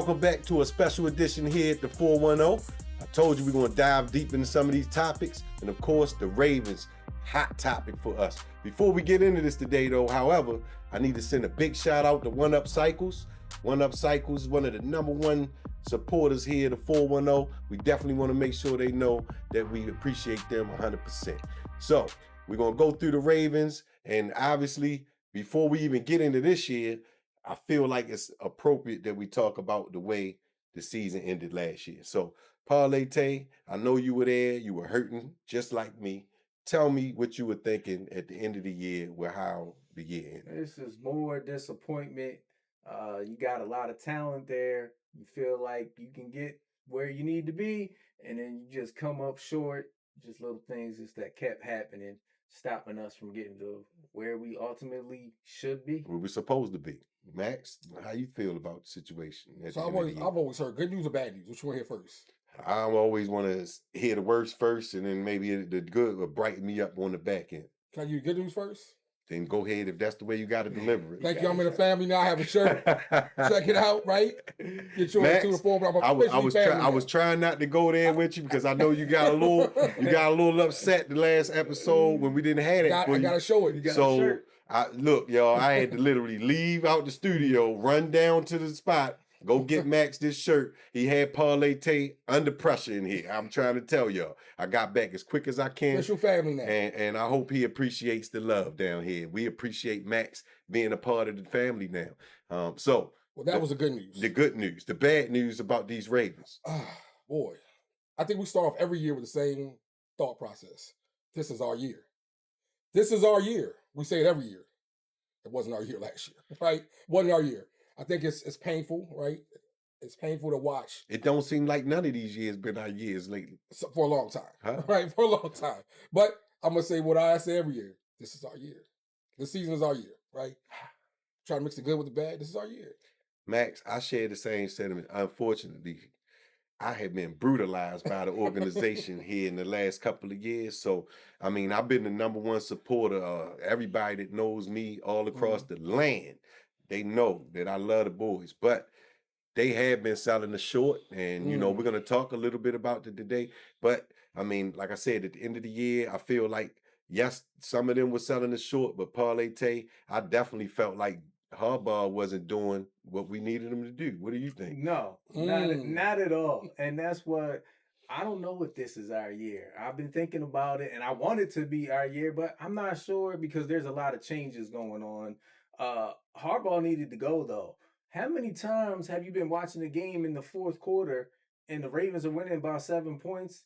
Welcome back to a special edition here at the 410. I told you we're going to dive deep into some of these topics, and of course, the Ravens, hot topic for us. Before we get into this today, though, however, I need to send a big shout out to One Up Cycles. One Up Cycles, one of the #1 supporters here at the 410. We definitely want to make sure they know that we appreciate them 100%. So we're going to go through the Ravens, and obviously, before we even get into this year, I feel like it's appropriate that we talk about the way the season ended last year. So, Parlay Tay, I know you were there. You were hurting just like me. Tell me what you were thinking at the end of the year with how the year ended. This is more disappointment. You got a lot of talent there. You feel like you can get where you need to be, and then you just come up short. Just little things just that kept happening, stopping us from getting to where we ultimately should be. Where we're supposed to be. Max, how you feel about the situation? So I've always heard good news or bad news. Which one here first? I always want to hear the worst first, and then maybe the good will brighten me up on the back end. Can I give you good news first? Then go ahead if that's the way you got to deliver it. Thank you. I'm in the family now. I have a shirt. Check it out, right? Get your Max, uniform. I was trying not to go there with you because I know you got a little upset the last episode when we didn't have it. I gotta show it. So look, y'all, I had to literally leave out the studio, run down to the spot, go get Max this shirt. He had Parlay Tay under pressure in here. I'm trying to tell y'all. I got back as quick as I can. That's your family now. And I hope he appreciates the love down here. We appreciate Max being a part of the family now. Well, that was the good news. The good news. The bad news about these Ravens. Boy, I think we start off every year with the same thought process. This is our year. This is our year. We say it every year. It wasn't our year last year, right? Wasn't our year. I think it's painful, right? It's painful to watch. It don't seem like none of these years been our years lately. So, for a long time, right? For a long time. But I'm going to say what I say every year. This is our year. This season is our year, right? Try to mix the good with the bad. This is our year. Max, I share the same sentiment. Unfortunately, I have been brutalized by the organization here in the last couple of years. So, I mean, I've been the #1 supporter. Everybody that knows me all across the land, they know that I love the boys. But they have been selling the short. And, you know, we're going to talk a little bit about it today. But, I mean, like I said, at the end of the year, I feel like, yes, some of them were selling the short. But Parlay Tay, I definitely felt like Harbaugh wasn't doing what we needed him to do. What do you think? No, not at all. And that's what I don't know if this is our year. I've been thinking about it, and I want it to be our year, but I'm not sure because there's a lot of changes going on. Harbaugh needed to go though. How many times have you been watching the game in the fourth quarter and the Ravens are winning by 7 points?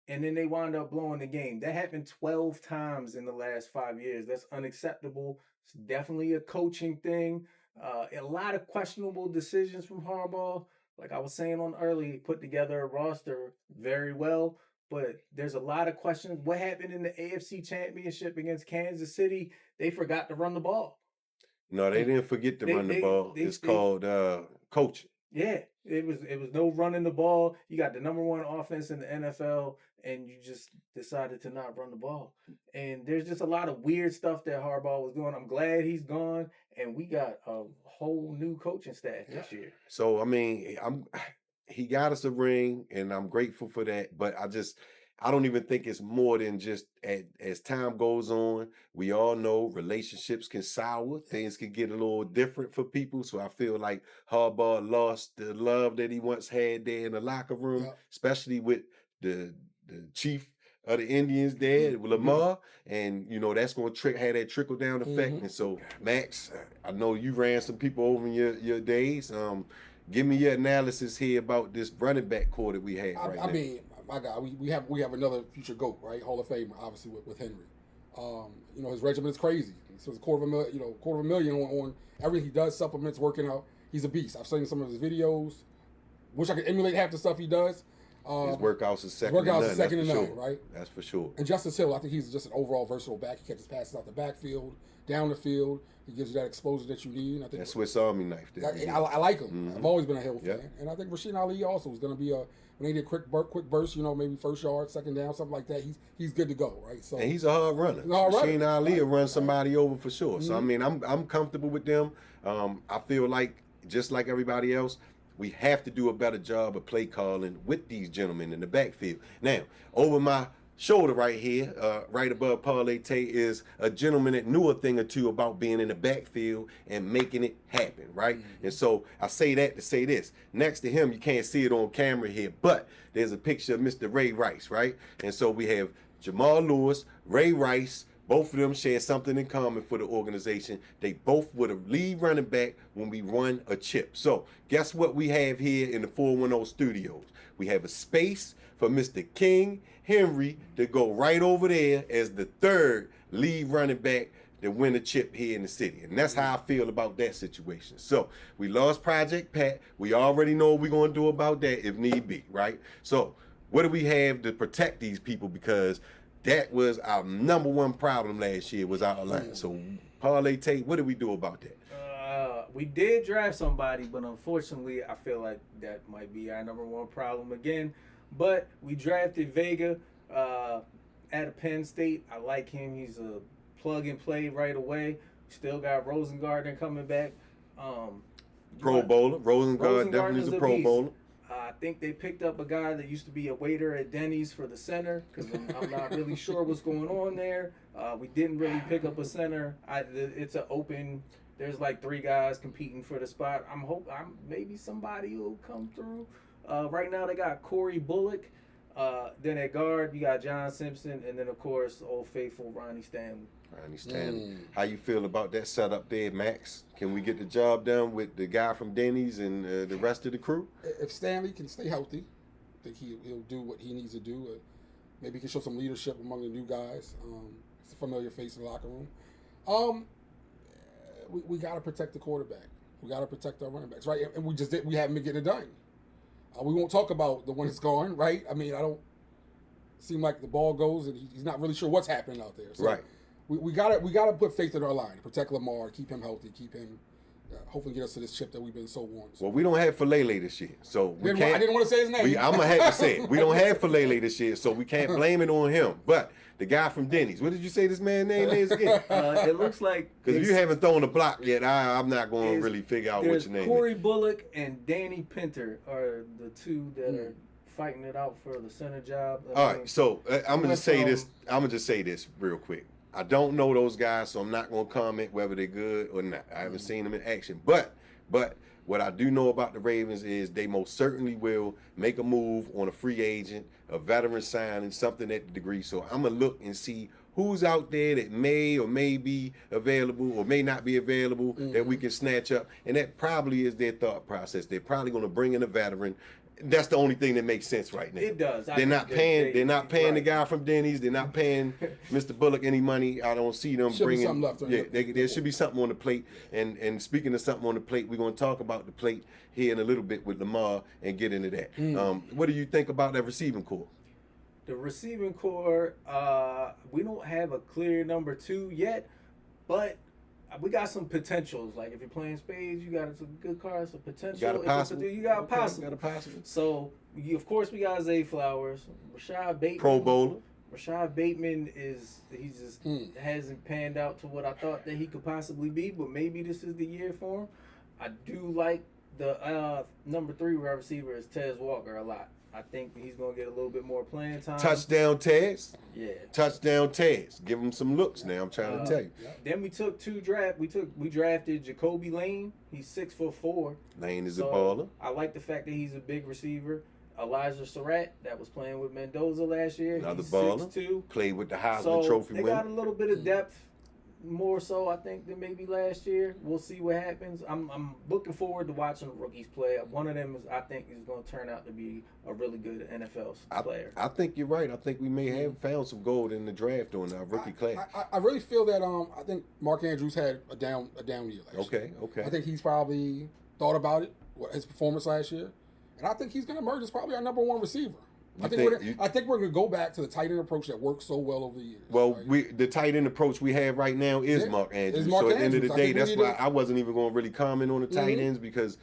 And then they wound up blowing the game. That happened 12 times in the last 5 years. That's unacceptable. It's definitely a coaching thing. A lot of questionable decisions from Harbaugh. Like I was saying on early, he put together a roster very well, but there's a lot of questions. What happened in the AFC Championship against Kansas City? They forgot to run the ball. No, they didn't forget to run the ball. It's called coaching. Yeah, it was no running the ball. You got the #1 offense in the NFL, and you just decided to not run the ball. And there's just a lot of weird stuff that Harbaugh was doing. I'm glad he's gone, and we got a whole new coaching staff this year. So I mean, he got us a ring, and I'm grateful for that. But I don't even think it's more than just as time goes on. We all know relationships can sour. Things can get a little different for people. So I feel like Harbaugh lost the love that he once had there in the locker room, especially with the chief of the Indians there, Lamar. And, you know, that's going to have that trickle-down effect. And so, Max, I know you ran some people over in your days. Give me your analysis here about this running back core that we have right now. I mean, my God, we have another future GOAT, right? Hall of Famer, obviously with Henry. You know, his regimen is crazy. So it's $250,000 on everything he does, supplements, working out. He's a beast. I've seen some of his videos. Wish I could emulate half the stuff he does. His workouts is second to none, right? That's for sure. And Justice Hill, I think he's just an overall versatile back. He catches passes out the backfield, down the field. He gives you that exposure that you need. And I think that Swiss Army knife. I like him. I've always been a Hill fan. And I think Rasheen Ali also is going to be when they need a quick burst, you know, maybe first yard, second down, something like that. He's good to go, right? So and he's a hard runner. Rasheen Ali will run somebody over for sure. So I mean, I'm comfortable with them. I feel like just like everybody else, we have to do a better job of play calling with these gentlemen in the backfield. Now, over my shoulder right here, right above Parlay Tate, is a gentleman that knew a thing or two about being in the backfield and making it happen, right? And so I say that to say this. Next to him, you can't see it on camera here, but there's a picture of Mr. Ray Rice, right? And so we have Jamal Lewis, Ray Rice. Both of them share something in common for the organization. They both were the lead running back when we run a chip. So guess what we have here in the 410 studios? We have a space for Mr. King Henry to go right over there as the third lead running back to win a chip here in the city. And that's how I feel about that situation. So we lost Project Pat. We already know what we're going to do about that if need be, right? So what do we have to protect these people? Because that was our number one problem last year, was our line. So Parlay Tate, what did we do about that? We did draft somebody, but unfortunately, I feel like that might be our number one problem again. But we drafted Vega at Penn State. I like him. He's a plug and play right away. Still got Rosengarten coming back. Pro Bowler. Rosengarten definitely is a Pro Bowler. I think they picked up a guy that used to be a waiter at Denny's for the center, because I'm not really sure what's going on there. We didn't really pick up a center. It's an open. There's like 3 guys competing for the spot. I'm maybe somebody will come through. Right now they got Corey Bullock. Then at guard you got John Simpson, and then of course Old Faithful Ronnie Stanley. Ronnie Stanley. How you feel about that setup there, Max? Can we get the job done with the guy from Denny's and the rest of the crew? If Stanley can stay healthy, I think he'll do what he needs to do. Maybe he can show some leadership among the new guys. It's a familiar face in the locker room. We got to protect the quarterback. We got to protect our running backs, right? And we haven't been getting it done. We won't talk about the one that's gone, right? I mean, I don't seem like the ball goes and he's not really sure what's happening out there. So right. We gotta put faith in our line to protect Lamar, keep him healthy, keep him hopefully get us to this chip that we've been so warned. Well, we don't have Falele this year, so we can't. I didn't want to say his name. I'm gonna have to say it. We don't have Falele this year, so we can't blame it on him. But the guy from Denny's, what did you say this man's name is again? It looks like, because if you haven't thrown a block yet, I'm not going to really figure out what your name Corey is. Bullock and Danny Pinter are the two that are fighting it out for the center job. All right, so I'm gonna just say this. I'm gonna just say this real quick. I don't know those guys, so I'm not gonna comment whether they're good or not. I haven't seen them in action, but what I do know about the Ravens is they most certainly will make a move on a free agent, a veteran signing, something at the degree. So I'm gonna look and see who's out there that may or may be available or may not be available that we can snatch up, and that probably is their thought process. They're probably gonna bring in a veteran. That's the only thing that makes sense right now. It does. They're not paying the guy from Denny's. They're not paying Mr. Bullock any money. I don't see them bringing. There should be something on the plate. And speaking of something on the plate, we're going to talk about the plate here in a little bit with Lamar and get into that. What do you think about that receiving core? The receiving core, we don't have a clear number 2 yet, but we got some potentials. Like if you're playing spades, you got some good cards, some potential. You got a possible. You got a possible. So of course we got Zay Flowers, Rashad Bateman. Pro Bowler. Rashad Bateman hasn't panned out to what I thought that he could possibly be, but maybe this is the year for him. I do like the number 3 wide receiver is Tez Walker a lot. I think he's going to get a little bit more playing time. Touchdown Tez. Yeah. Touchdown Tez. Give him some looks now, I'm trying to tell you. Then we took 2 drafts. We drafted Jacoby Lane. He's 6'4". Lane is a baller. I like the fact that he's a big receiver. Elijah Surratt, that was playing with Mendoza last year. Another he's baller. 6'2". Played with the Heisman Trophy winner. They got a little bit of depth, more so I think than maybe last year. We'll see what happens. I'm looking forward to watching the rookies play. One of them I think is going to turn out to be a really good NFL player. I think you're right. I think we may have found some gold in the draft on our rookie class. I really feel that I think Mark Andrews had a down year last year. Okay. I think he's probably thought about it, his performance last year, and I think he's going to emerge as probably our number 1 receiver. I think we're going to go back to the tight end approach that worked so well over the years. Well, right? the tight end approach we have right now is Mark Andrews. So at the end of the day, that's why I wasn't even going to really comment on the tight ends, because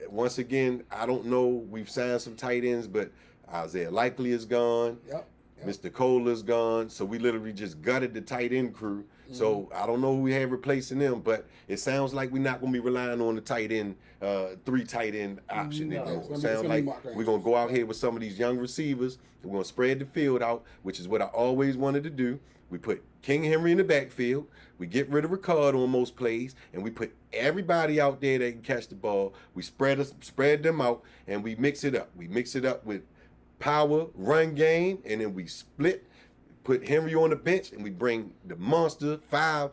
once again, I don't know. We've signed some tight ends, but Isaiah Likely is gone. Yep. Mr. Kohler's gone, so we literally just gutted the tight end crew. So I don't know who we have replacing them, but it sounds like we're not going to be relying on the tight end, 3 tight end option No. anymore. It's It sounds like we're going to go out Yeah. here with some of these young receivers. We're going to spread the field out, which is what I always wanted to do. We put King Henry in the backfield. We get rid of Ricard on most plays, and we put everybody out there that can catch the ball. We spread them out, and we mix it up. We mix it up with power, run game, and then we split, put Henry on the bench, and we bring the monster 5.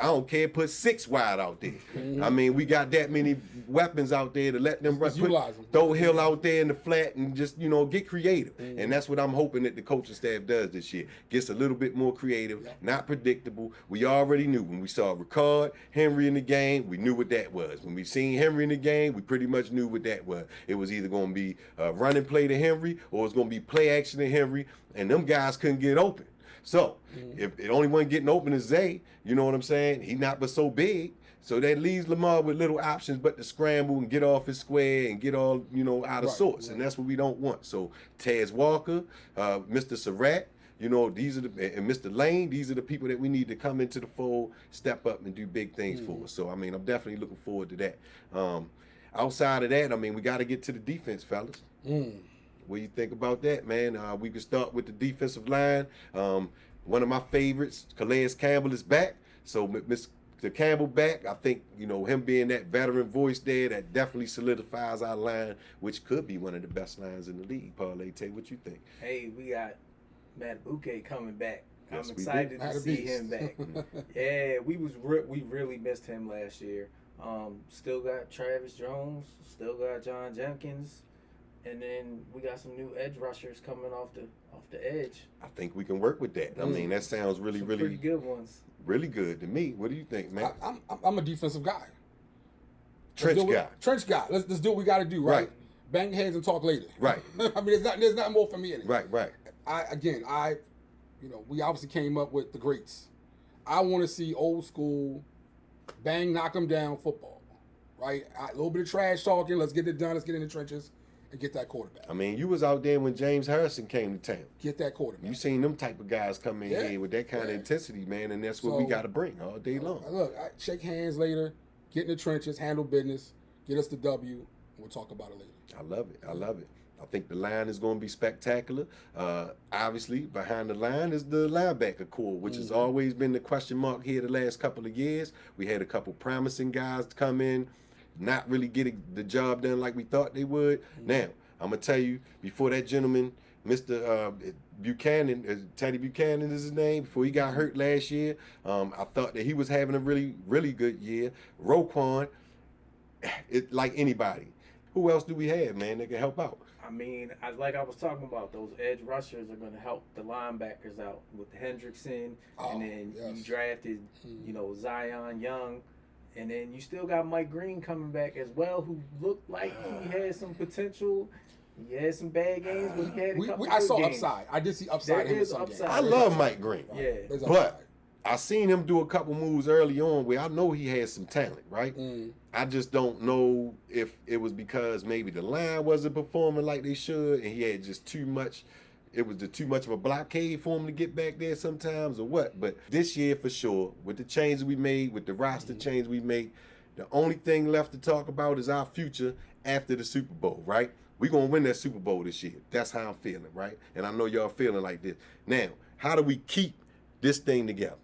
I don't care, put 6 wide out there. I mean, we got that many weapons out there to let them run. utilize them. Throw Hill out there in the flat and just, get creative. And that's what I'm hoping that the coaching staff does this year. Gets a little bit more creative, not predictable. We already knew when we saw Ricard, Henry in the game, we knew what that was. When we seen Henry in the game, we pretty much knew what that was. It was either going to be running play to Henry or it's going to be play action to Henry, and them guys couldn't get open. So, if the only one getting open is Zay, you know what I'm saying? He not but so big. So that leaves Lamar with little options but to scramble and get off his square and get all, out of sorts. Right. And that's what we don't want. So Taz Walker, Mr. Surratt, these are and Mr. Lane, these are the people that we need to come into the fold, step up and do big things for us. So, I mean, I'm definitely looking forward to that. Outside of that, I mean, we got to get to the defense, fellas. What do you think about that, man? We can start with the defensive line. One of my favorites, Calais Campbell, is back. So Mr. Campbell back, I think, him being that veteran voice there, that definitely solidifies our line, which could be one of the best lines in the league. Parlay, Tay, what you think? Hey, we got Matt Bouquet coming back. Yes, I'm excited to see him back. Yeah, we really missed him last year. Still got Travis Jones, still got John Jenkins. And then we got some new edge rushers coming off the edge. I think we can work with that. I mean, that sounds really pretty good ones. Really good to me. What do you think, man? I'm a defensive guy. Trench guy. Let's do what we got to do, right? Bang heads and talk later. Right. I mean, there's not more for me in it. Right. We obviously came up with the greats. I want to see old school, bang, knock them down football, right? A little bit of trash talking. Let's get it done. Let's get in the trenches and get that quarterback. I mean, you was out there when James Harrison came to town. Get that quarterback. You seen them type of guys come in here with that kind of intensity, man, and that's what we got to bring all day long. Look, shake hands later, get in the trenches, handle business, get us the W, and we'll talk about it later. I love it. I think the line is going to be spectacular. Obviously, behind the line is the linebacker core, which has always been the question mark here the last couple of years. We had a couple promising guys come in, not really getting the job done like we thought they would. Now, I'm going to tell you, before that gentleman, Mr. Buchanan, Teddy Buchanan is his name, before he got hurt last year, I thought that he was having a really, really good year. Roquan, like anybody. Who else do we have, man, that can help out? I mean, like I was talking about, those edge rushers are going to help the linebackers out with Hendrickson, and then you drafted, Zion Young. And then you still got Mike Green coming back as well, who looked like he had some potential. He had some bad games, but he had a couple I saw games. upside. I did see upside in some games. I love Mike Green. Yeah. But I seen him do a couple moves early on where I know he has some talent, right? I just don't know if it was because maybe the line wasn't performing like they should and he had just too much. It was too much of a blockade for him to get back there sometimes or what. But this year for sure, with the changes we made, with the roster change we made, the only thing left to talk about is our future after the Super Bowl, right? We're going to win that Super Bowl this year. That's how I'm feeling, right? And I know y'all feeling like this. Now, how do we keep this thing together?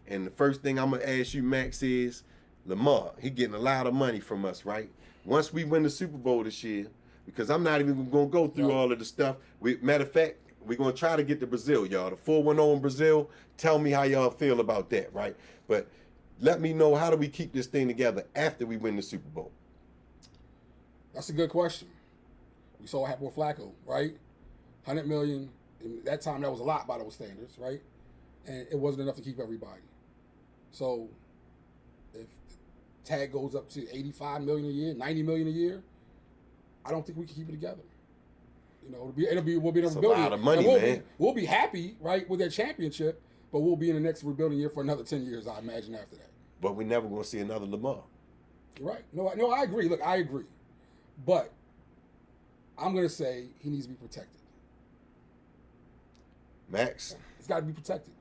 And the first thing I'm going to ask you, Max, is Lamar. He getting a lot of money from us, right? Once we win the Super Bowl this year, because I'm not even going to go through all of the stuff. Matter of fact, we're going to try to get to Brazil, y'all. The 4-1-0 in Brazil, tell me how y'all feel about that, right? But let me know, how do we keep this thing together after we win the Super Bowl? That's a good question. We saw what happened with Flacco, right? $100 million. At that time, that was a lot by those standards, right? And it wasn't enough to keep everybody. So if the tag goes up to $85 million a year, $90 million a year, I don't think we can keep it together. We'll be in a rebuilding. That's a lot of money, man. We'll be happy, right, with that championship, but we'll be in the next rebuilding year for another 10 years, I imagine, after that. But we're never going to see another Lamar. You're right. No, I agree. Look, I agree. But I'm going to say he needs to be protected. Max, It's got to be protected.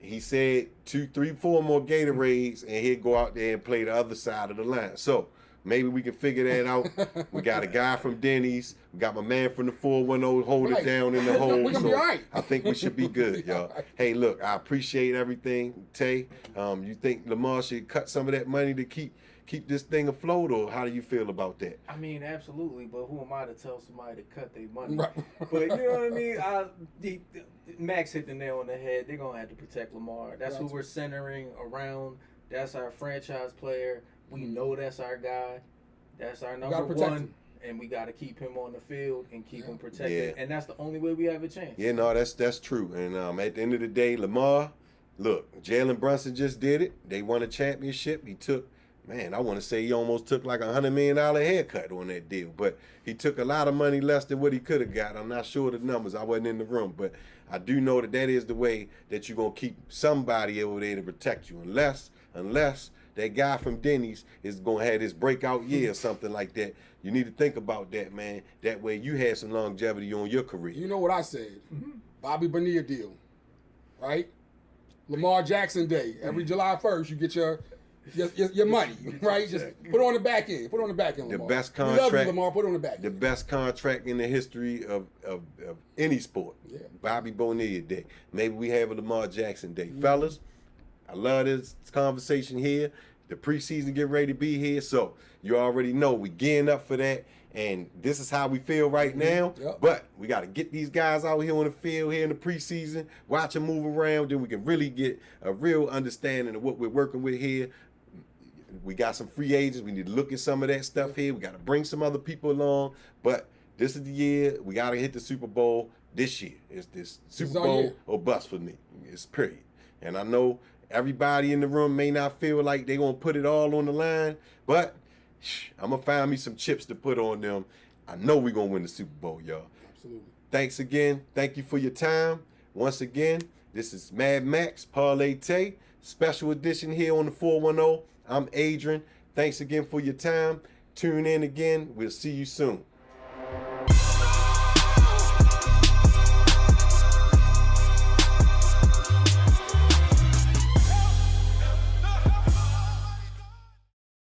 he said 2, 3, 4 more Gatorades, and he'd go out there and play the other side of the line. So maybe we can figure that out. We got a guy from Denny's. We got my man from the 410 hold it down in the hole. We're gonna be all right. I think we should be good, y'all. Hey, look, I appreciate everything, Tay. You think Lamar should cut some of that money to keep this thing afloat, or how do you feel about that? I mean, absolutely, but who am I to tell somebody to cut their money? Right. But you know what I mean? Max hit the nail on the head. They're going to have to protect Lamar. That's who we're centering around. That's our franchise player. We know that's our guy. That's our number one. And we got to keep him on the field and keep him protected. Yeah. And that's the only way we have a chance. Yeah, no, that's true. And at the end of the day, Lamar, look, Jalen Brunson just did it. They won a championship. He took, man, I want to say he almost took like $100 million haircut on that deal. But he took a lot of money less than what he could have got. I'm not sure of the numbers. I wasn't in the room. But I do know that is the way that you're going to keep somebody over there to protect you. Unless that guy from Denny's is going to have this breakout year or something like that. You need to think about that, man. That way you have some longevity on your career. You know what I said? Bobby Bonilla deal, right? Lamar Jackson Day. Every July 1st, you get your money, right? Just put it on the back end. Put it on the back end, Lamar. The best We love contract, you, Lamar. Put it on the back end. the best contract in the history of any sport. Yeah. Bobby Bonilla Day. Maybe we have a Lamar Jackson Day. Fellas, I love this conversation here. The preseason getting ready to be here, so you already know we gearing up for that. And this is how we feel right now. Yep. But we got to get these guys out here on the field here in the preseason, watch them move around, then we can really get a real understanding of what we're working with here. We got some free agents. We need to look at some of that stuff here. We got to bring some other people along. But this is the year. We got to hit the Super Bowl this year. It's this Super Bowl or bust for me. It's period. And I know everybody in the room may not feel like they're going to put it all on the line, but I'm going to find me some chips to put on them. I know we're going to win the Super Bowl, y'all. Absolutely. Thanks again. Thank you for your time. Once again, this is Mad Max, Parlay Tay, special edition here on the 410. I'm Adrian. Thanks again for your time. Tune in again. We'll see you soon.